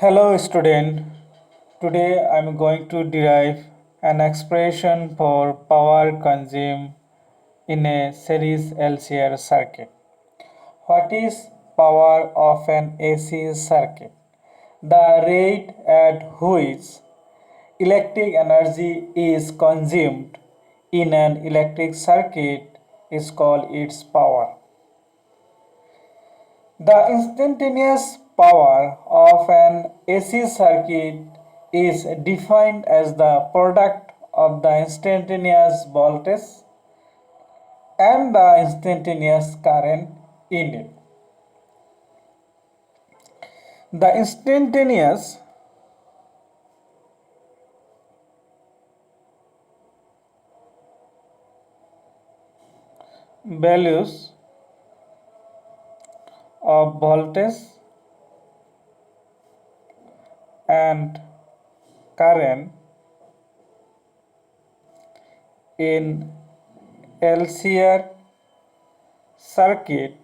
Hello student, today I am going to derive an expression for power consumed in a series LCR circuit. What is power of an AC circuit? The rate at which electric energy is consumed in an electric circuit is called its power. The instantaneous power of an AC circuit is defined as the product of the instantaneous voltage and the instantaneous current in it. The instantaneous values of voltage and current in LCR circuit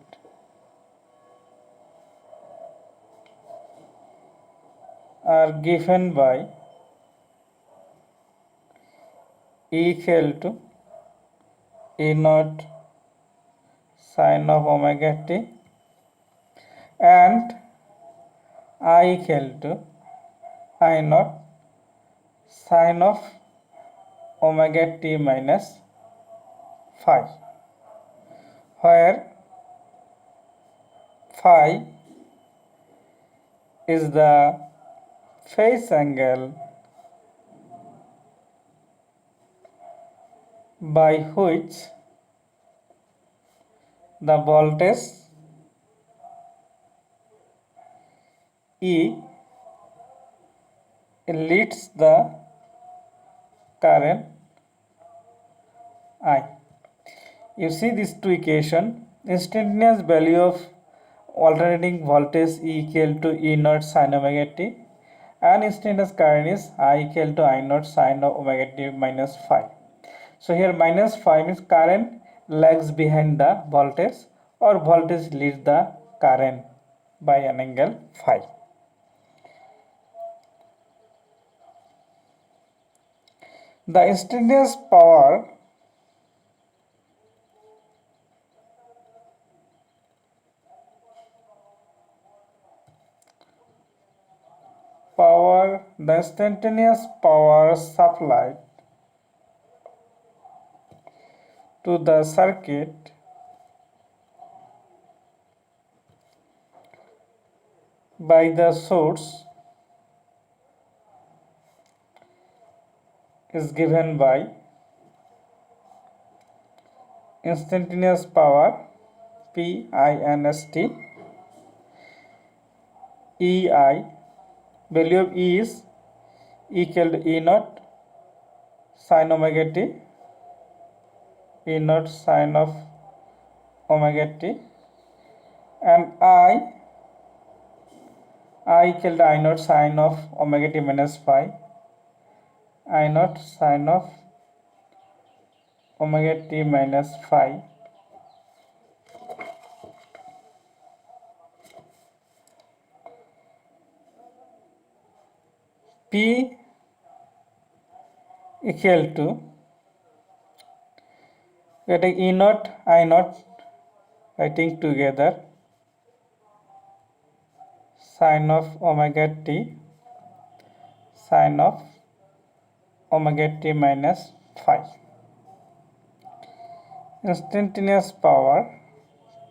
are given by E equal to E naught sin of omega t and I equal to I naught sin of omega t minus phi, where phi is the phase angle by which the voltage E leads the current I. You see these two equation, instantaneous value of alternating voltage E equal to E naught sin omega t and instantaneous current is I equal to I naught sin of omega t minus phi. So here minus phi means current lags behind the voltage or voltage leads the current by an angle phi. The instantaneous power the instantaneous power supplied to the circuit by the source is given by instantaneous power PINST EI, value of E is equal to E naught sin omega t, E naught sin of omega t, and I equal to I naught sin of omega t minus phi, I naught sin of omega t minus phi P equal to, getting E naught I naught writing together sin of omega t sin of omega t minus phi. Instantaneous power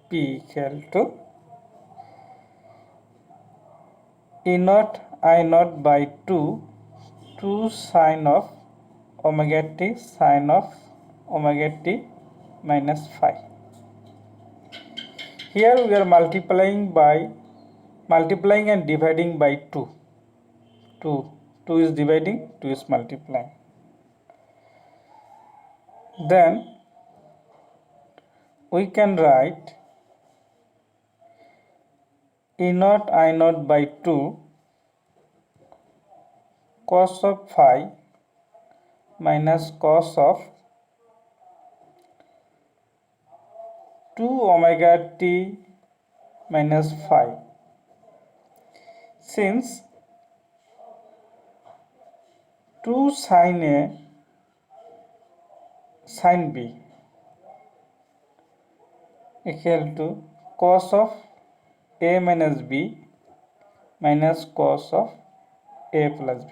P equal to E naught I naught by 2 sin of omega t sin of omega t minus phi. Here we are multiplying and dividing by 2. 2 is dividing, 2 is multiplying. Then we can write E naught I naught by 2 cos of phi minus cos of 2 omega t minus phi. Since 2 sin A sin B equal to cos of A minus B minus cos of A plus B.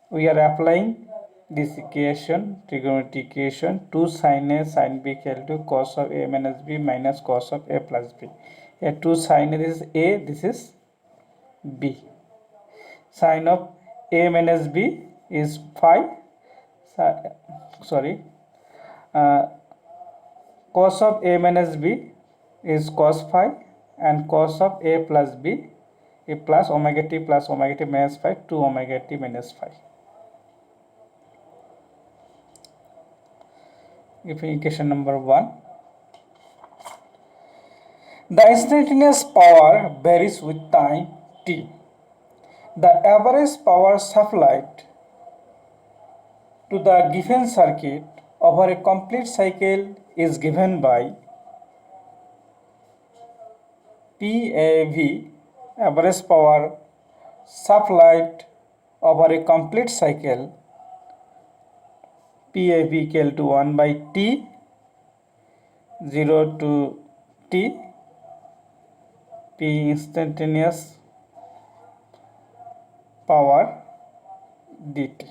We are applying this equation, trigonometric equation, 2 sin A sin B equal to cos of A minus B minus cos of A plus B. Here 2 sin A, this is A, this is B. Sin of A minus B is phi. Cos of A minus B is cos phi, and cos of A plus B is plus omega t minus phi, 2 omega t minus phi. Equation number 1. The instantaneous power varies with time t. The average power supplied to the given circuit over a complete cycle is given by PAV, average power supplied over a complete cycle, PAV equal to 1 by T, 0 to T, P instantaneous power dt.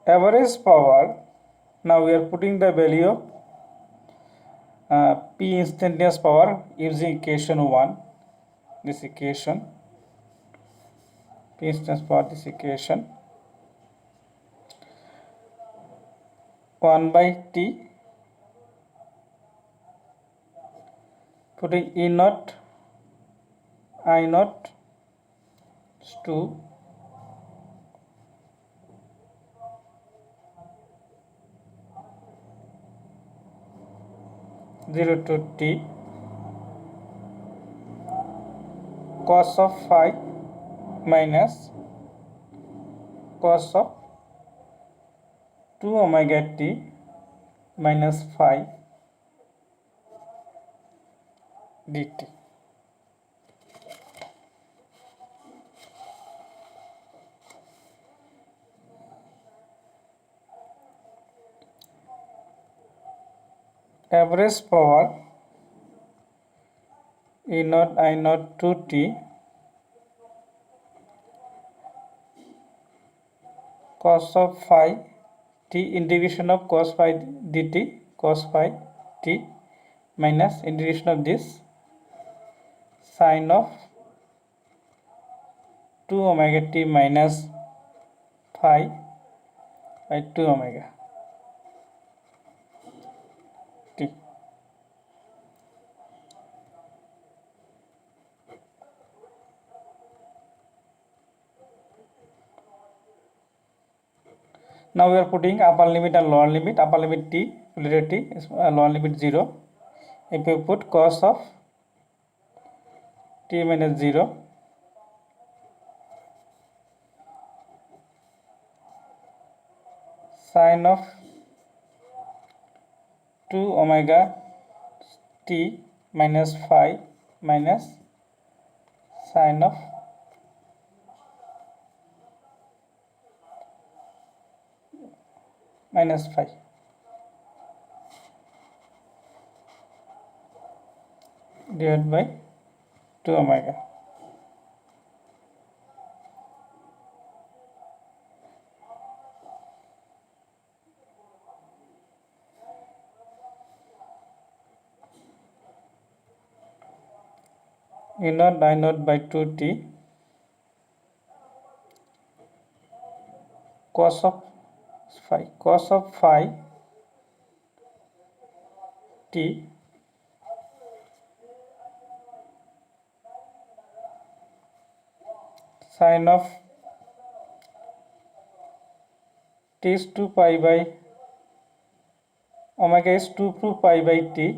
Average power, now we are putting the value of P instantaneous power using equation 1, this equation, P instantaneous power, this equation, 1 by T, putting E naught, I naught is 2, 0 to T, cos of phi minus cos of 2 omega t minus phi dt. Average power E naught I naught 2t cos of phi t, integration of cos phi dt, cos phi t minus integration of this sin of 2 omega t minus phi by 2 omega t. Now we are putting upper limit and lower limit. Upper limit t, related t, is lower limit 0. If you put cos of t minus 0 sin of 2 omega t minus phi minus sin of minus phi divided by 2 omega. E naught I naught by 2t cos of phi t sin of t is 2 pi by omega is 2 pi by t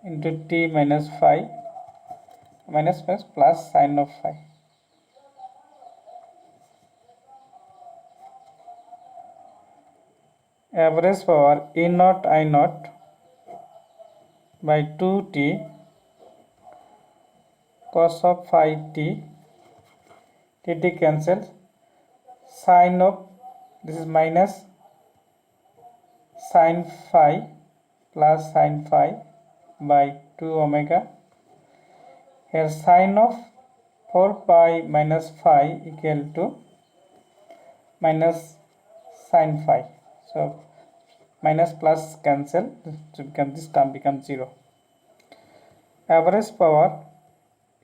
into t minus phi minus plus sin of phi. Average power E naught I naught by 2t cos of phi t, t cancels, sine of, this is minus sine phi plus sine phi by 2 omega. Here sine of 4 pi minus phi equal to minus sine phi. So minus plus cancel, this term becomes 0. Average power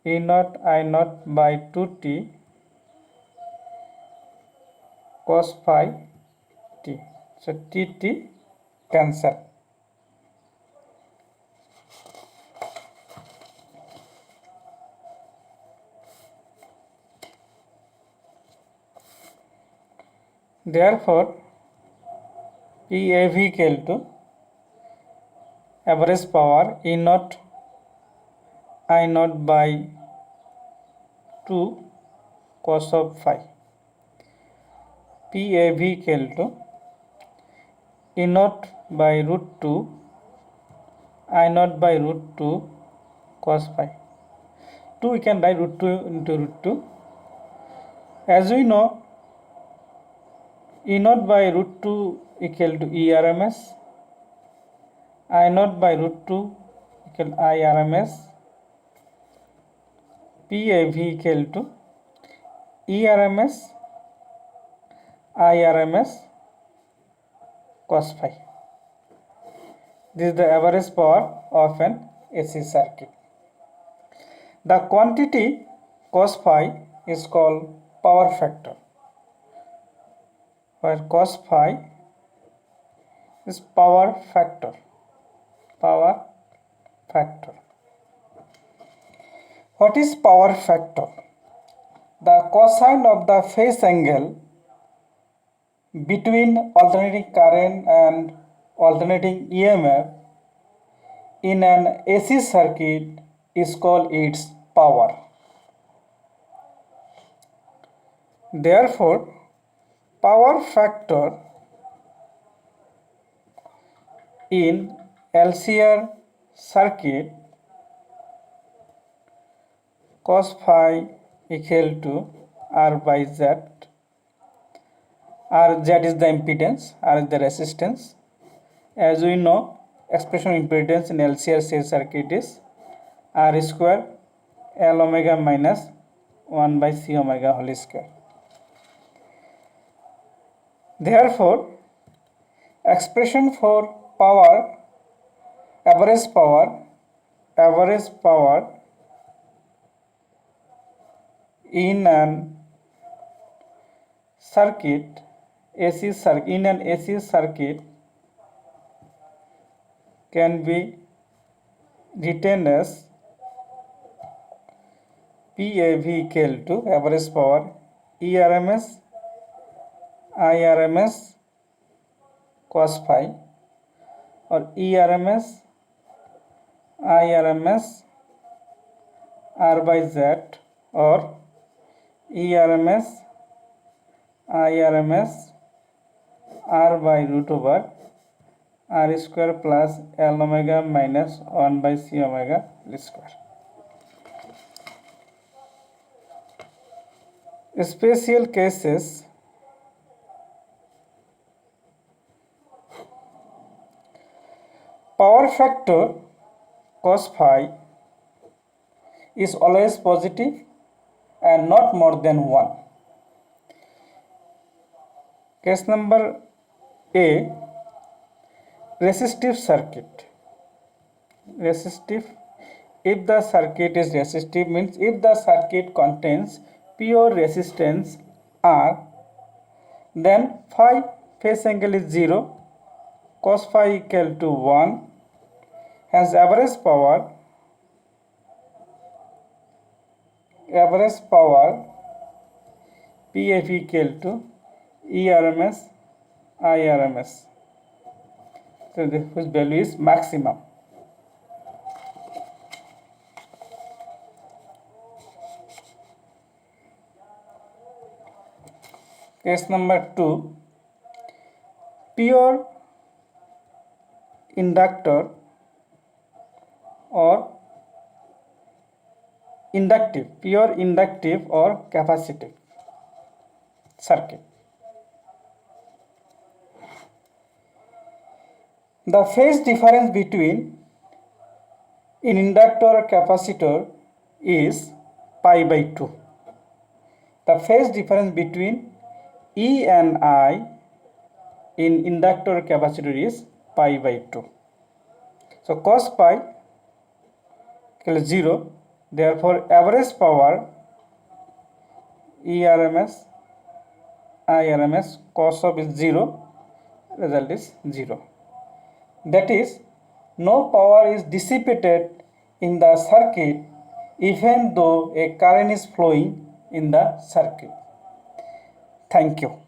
E naught I naught by 2t cos phi t. So t cancel. Therefore, PAV equal to average power E naught I naught by 2 cos of phi. PAV equal to E naught by root 2 I naught by root 2 cos phi. 2 we can write root 2 into root 2. As we know, E naught by root 2 equal to ERMS. I naught by root 2 equal IRMS. PAV equal to ERMS IRMS cos phi. This is the average power of an AC circuit. The quantity cos phi is called power factor, where cos phi is power factor. Power factor. What is power factor? The cosine of the phase angle between alternating current and alternating EMF in an AC circuit is called its power. Therefore, power factor in LCR circuit cos phi equal to R by Z. Z is the impedance, R is the resistance. As we know, expression of impedance in LCR circuit is R square L omega minus 1 by C omega whole square. Therefore, expression for power, average power in an circuit, in an AC circuit can be written as PAV equal to average power ERMS IRMS cos phi, or ERMS IRMS R by Z, or ERMS IRMS R by root over R square plus L omega minus 1 by C omega square. Special cases. Power factor cos phi is always positive and not more than 1. Case number A, resistive circuit. Resistive, if the circuit is resistive, means if the circuit contains pure resistance R, then phi phase angle is 0, cos phi equal to 1, hence average power PF equal to ERMS IRMS, so whose value is maximum. Case number 2, pure inductor or inductive, pure inductive or capacitive circuit. The phase difference between an inductor or capacitor is pi by 2. The phase difference between E and I in inductor or capacitor is pi by 2. So cos pi equals 0. Therefore, average power ERMS, IRMS, cos of is 0, result is 0. That is, no power is dissipated in the circuit even though a current is flowing in the circuit. Thank you.